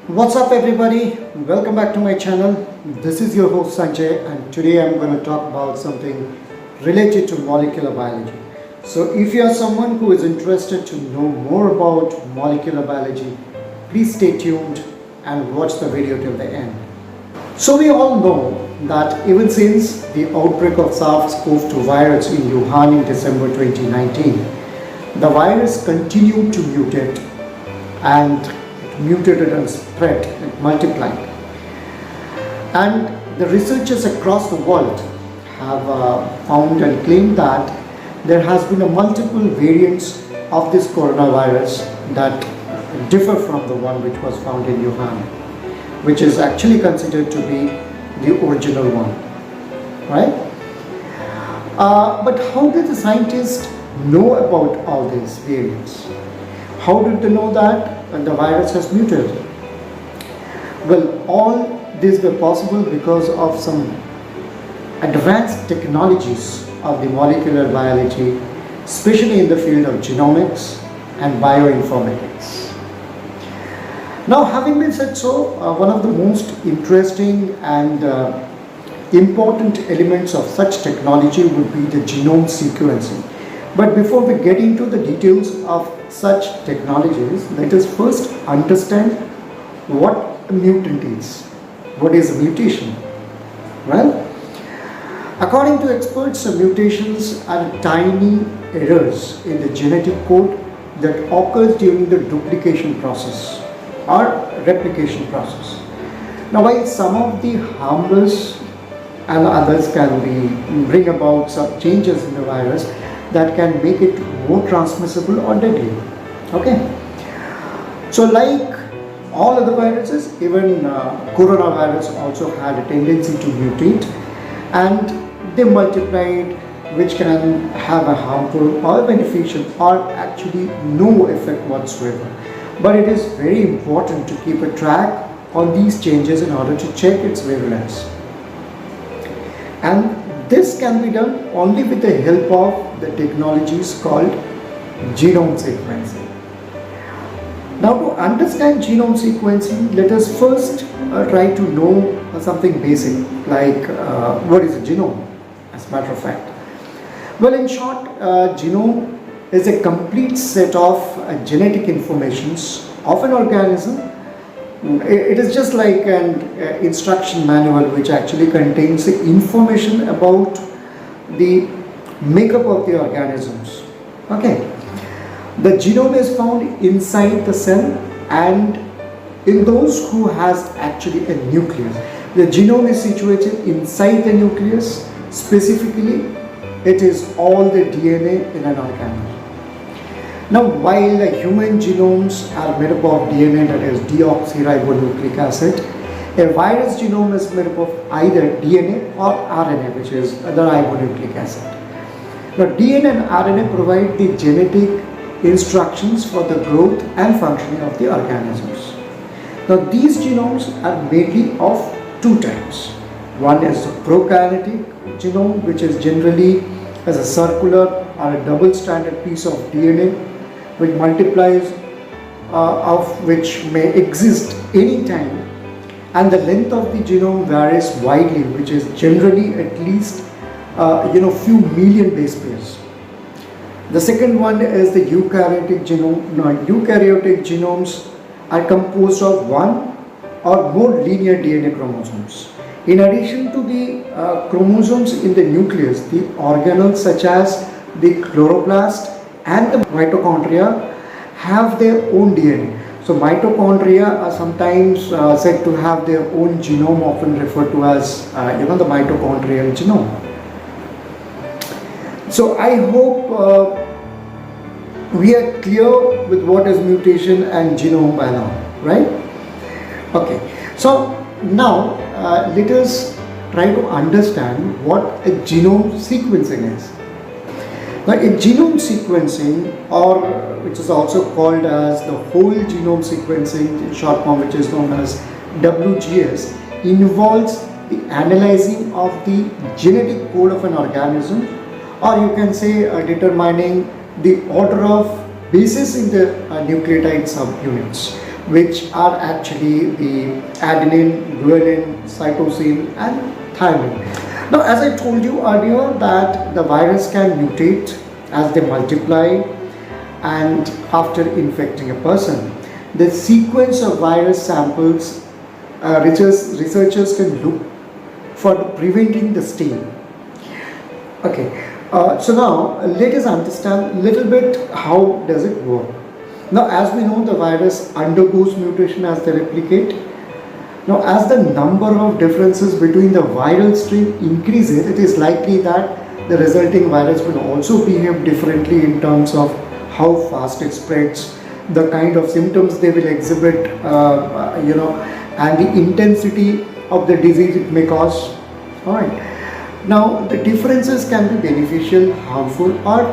What's up, everybody? Welcome back to my channel. This is your host Sanjay, and today I'm going to talk about something related to molecular biology. So, if you are someone who is interested to know more about molecular biology, please stay tuned and watch the video till the end. So, we all know that even since the outbreak of SARS-CoV-2 virus in Wuhan in December 2019, the virus continued to mutate and mutated and spread and multiplied. And the researchers across the world have found and claimed that there has been a multiple variants of this coronavirus that differ from the one which was found in Wuhan, which is actually considered to be the original one, right? But how did the scientists know about all these variants? How did they know that the virus has mutated? Well, all these were possible because of some advanced technologies of the molecular biology, especially in the field of genomics and bioinformatics. Now, having been said so, one of the most interesting and important elements of such technology would be the genome sequencing. But before we get into the details of such technologies, let us first understand what a mutant is. What is a mutation? Well, according to experts, mutations are tiny errors in the genetic code that occurs during the duplication process or replication process. Now, while some of the harmless and others can bring about some changes in the virus that can make it more transmissible or deadly. Okay. So, like all other viruses, even coronavirus also had a tendency to mutate, and they multiplied, which can have a harmful or beneficial or actually no effect whatsoever. But it is very important to keep a track on these changes in order to check its virulence. And this can be done only with the help of the technologies called genome sequencing. Now, to understand genome sequencing, let us first try to know something basic, like what is a genome, as a matter of fact. Well, in short, genome is a complete set of genetic informations of an organism. It is just like an instruction manual which actually contains the information about the makeup of the organisms. Okay. The genome is found inside the cell and in those who has actually a nucleus. The genome is situated inside the nucleus. Specifically, it is all the DNA in an organism. Now, while the human genomes are made up of DNA, that is deoxyribonucleic acid, a virus genome is made up of either DNA or RNA, which is the ribonucleic acid. Now, DNA and RNA provide the genetic instructions for the growth and functioning of the organisms. Now, these genomes are mainly of two types. One is the prokaryotic genome, which is generally as a circular or a double-stranded piece of DNA which multiplies, of which may exist anytime, and the length of the genome varies widely, which is generally at least few million base pairs. The second one is the eukaryotic genome. Now, eukaryotic genomes are composed of one or more linear DNA chromosomes. In addition to the chromosomes in the nucleus, the organelles such as the chloroplast and the mitochondria have their own DNA. So mitochondria are sometimes said to have their own genome, often referred to as the mitochondrial genome. So I hope we are clear with what is mutation and genome by now, right? Okay. So now let us try to understand what a genome sequencing is. Now, in genome sequencing, or which is also called as the whole genome sequencing, in short form, which is known as WGS, involves the analyzing of the genetic code of an organism, or you can say determining the order of bases in the nucleotide subunits. which are actually the adenine, guanine, cytosine, and thymine. Now, as I told you earlier, that the virus can mutate as they multiply and after infecting a person. The sequence of virus samples, researchers can look for preventing the stain. Okay, so now let us understand a little bit how does it work. Now, as we know, the virus undergoes mutation as they replicate. Now, as the number of differences between the viral strain increases, it is likely that the resulting virus will also behave differently in terms of how fast it spreads, the kind of symptoms they will exhibit, and the intensity of the disease it may cause. All right. Now, the differences can be beneficial, harmful, or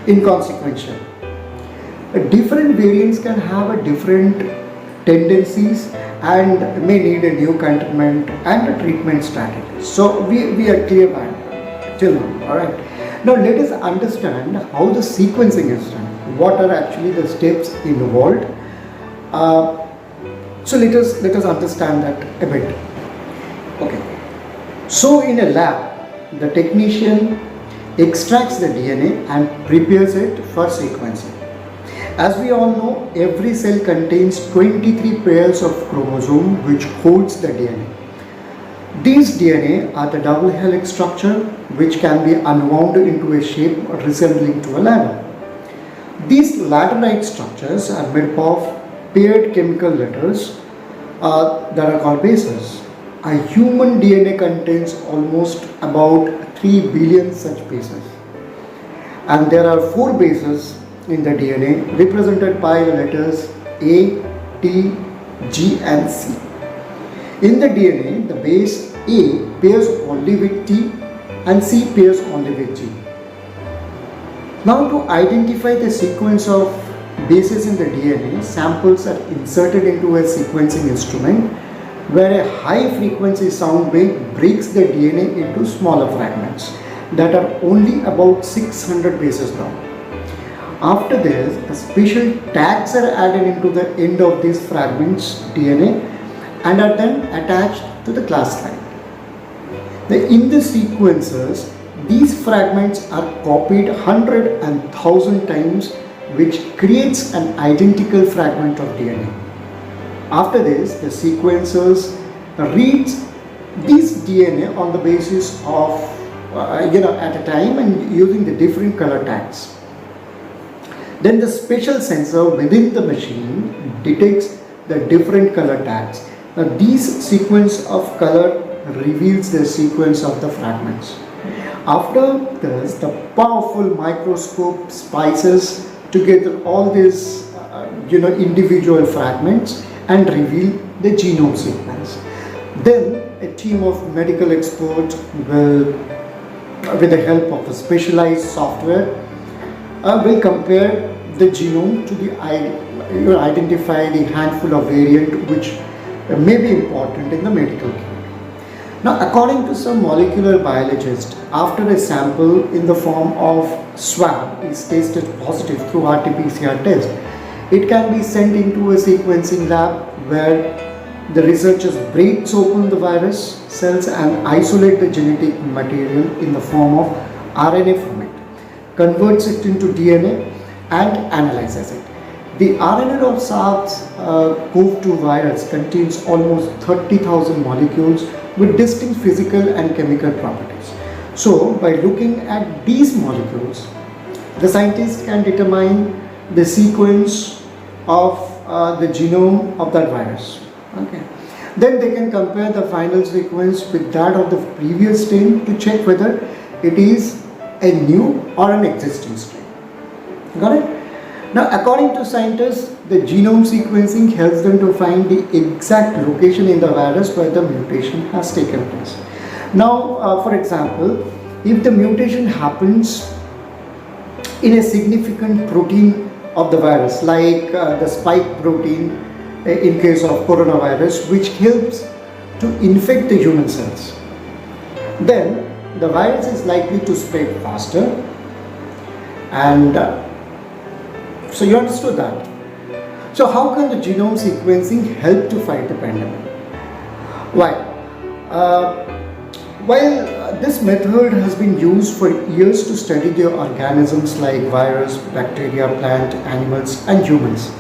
inconsequential. Different variants can have a different tendencies and may need a new containment and a treatment strategy. So we are clear about till now. All right. Now let us understand how the sequencing is done. What are actually the steps involved? So let us understand that a bit. Okay. So in a lab, the technician extracts the DNA and prepares it for sequencing. As we all know, every cell contains 23 pairs of chromosome which holds the DNA. These DNA are the double helix structure which can be unwound into a shape resembling to a ladder. These ladder-like structures are made up of paired chemical letters that are called bases. A human DNA contains almost about 3 billion such bases. And there are 4 bases in the DNA represented by the letters A, T, G and C. In the DNA, the base A pairs only with T and C pairs only with G. Now, to identify the sequence of bases in the DNA, samples are inserted into a sequencing instrument where a high frequency sound wave breaks the DNA into smaller fragments that are only about 600 bases long. After this, the special tags are added into the end of these fragments DNA and are then attached to the class line. In the sequences, these fragments are copied 100 and 1000 times, which creates an identical fragment of DNA. After this, the sequencers reads these DNA on the basis of at a time and using the different color tags. Then the special sensor within the machine detects the different color tags. Now these sequence of color reveals the sequence of the fragments. After this, the powerful microscope splices together all these individual fragments and reveal the genome sequence. Then a team of medical experts will, with the help of a specialized software, will compare the genome to identify the handful of variant which may be important in the medical care. Now, according to some molecular biologists, after a sample in the form of swab is tested positive through RT-PCR test, it can be sent into a sequencing lab where the researchers breaks open the virus cells and isolate the genetic material in the form of RNA from it, converts it into DNA and analyzes it. The RNA of SARS-CoV-2 virus contains almost 30,000 molecules with distinct physical and chemical properties. So, by looking at these molecules, the scientists can determine the sequence of the genome of that virus. Okay. Then they can compare the final sequence with that of the previous strain to check whether it is a new or an existing strain. Got it? Now, according to scientists, the genome sequencing helps them to find the exact location in the virus where the mutation has taken place. Now, for example, if the mutation happens in a significant protein of the virus, like the spike protein in case of coronavirus, which helps to infect the human cells, then the virus is likely to spread faster. And so you understood that. So how can the genome sequencing help to fight the pandemic? Why? While this method has been used for years to study the organisms like virus, bacteria, plant, animals and humans,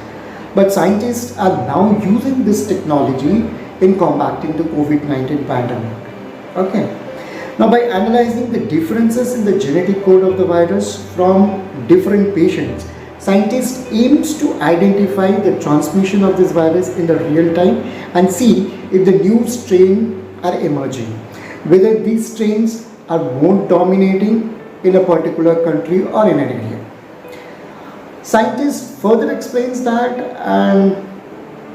but scientists are now using this technology in combating the COVID-19 pandemic. Okay. Now, by analyzing the differences in the genetic code of the virus from different patients, scientists aims to identify the transmission of this virus in the real time and see if the new strain are emerging, whether these strains are more dominating in a particular country or in an area. Scientists further explains that and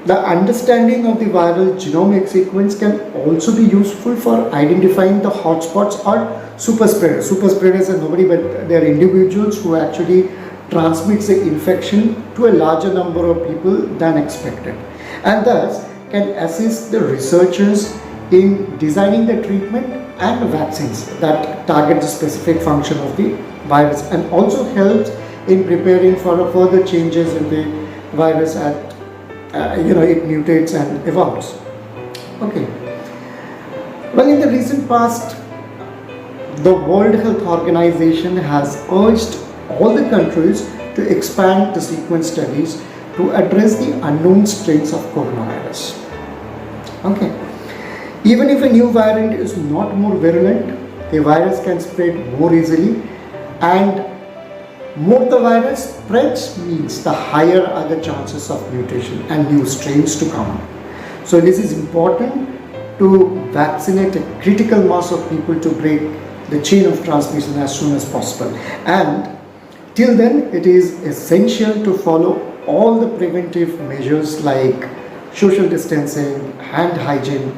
the understanding of the viral genomic sequence can also be useful for identifying the hotspots or super spreaders. Super spreaders are nobody but they are individuals who actually transmits the infection to a larger number of people than expected, and thus can assist the researchers in designing the treatment and vaccines that target the specific function of the virus, and also helps in preparing for further changes in the virus at it mutates and evolves. Okay. Well, in the recent past, the World Health Organization has urged all the countries to expand the sequence studies to address the unknown strains of coronavirus. Okay. Even if a new variant is not more virulent, the virus can spread more easily, and more the virus spreads means the higher are the chances of mutation and new strains to come. So this is important to vaccinate a critical mass of people to break the chain of transmission as soon as possible. And till then, it is essential to follow all the preventive measures like social distancing, hand hygiene,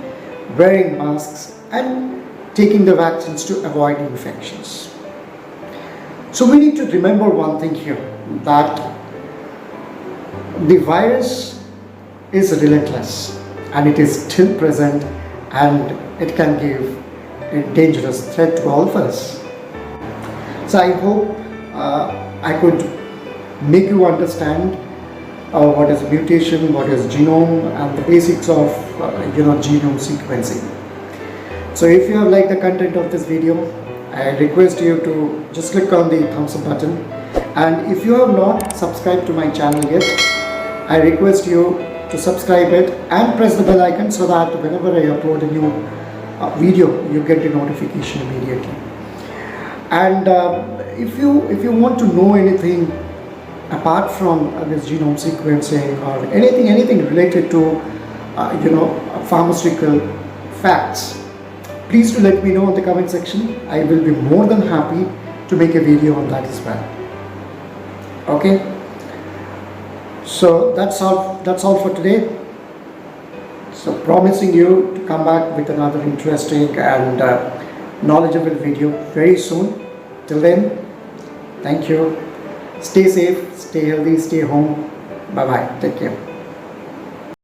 wearing masks, and taking the vaccines to avoid infections. So we need to remember one thing here, that the virus is relentless and it is still present, and it can give a dangerous threat to all of us. So I hope I could make you understand what is mutation, what is genome, and the basics of genome sequencing. So if you have liked the content of this video, I request you to just click on the thumbs up button, and if you have not subscribed to my channel yet, I request you to subscribe it and press the bell icon so that whenever I upload a new video, you get the notification immediately. And if you want to know anything apart from this genome sequencing or anything related to pharmaceutical facts, please do let me know in the comment section. I will be more than happy to make a video on that as well. Okay, so that's all for today. So promising you to come back with another interesting and knowledgeable video very soon. Till then, thank you. Stay safe, stay healthy, stay home. Bye bye. Take care.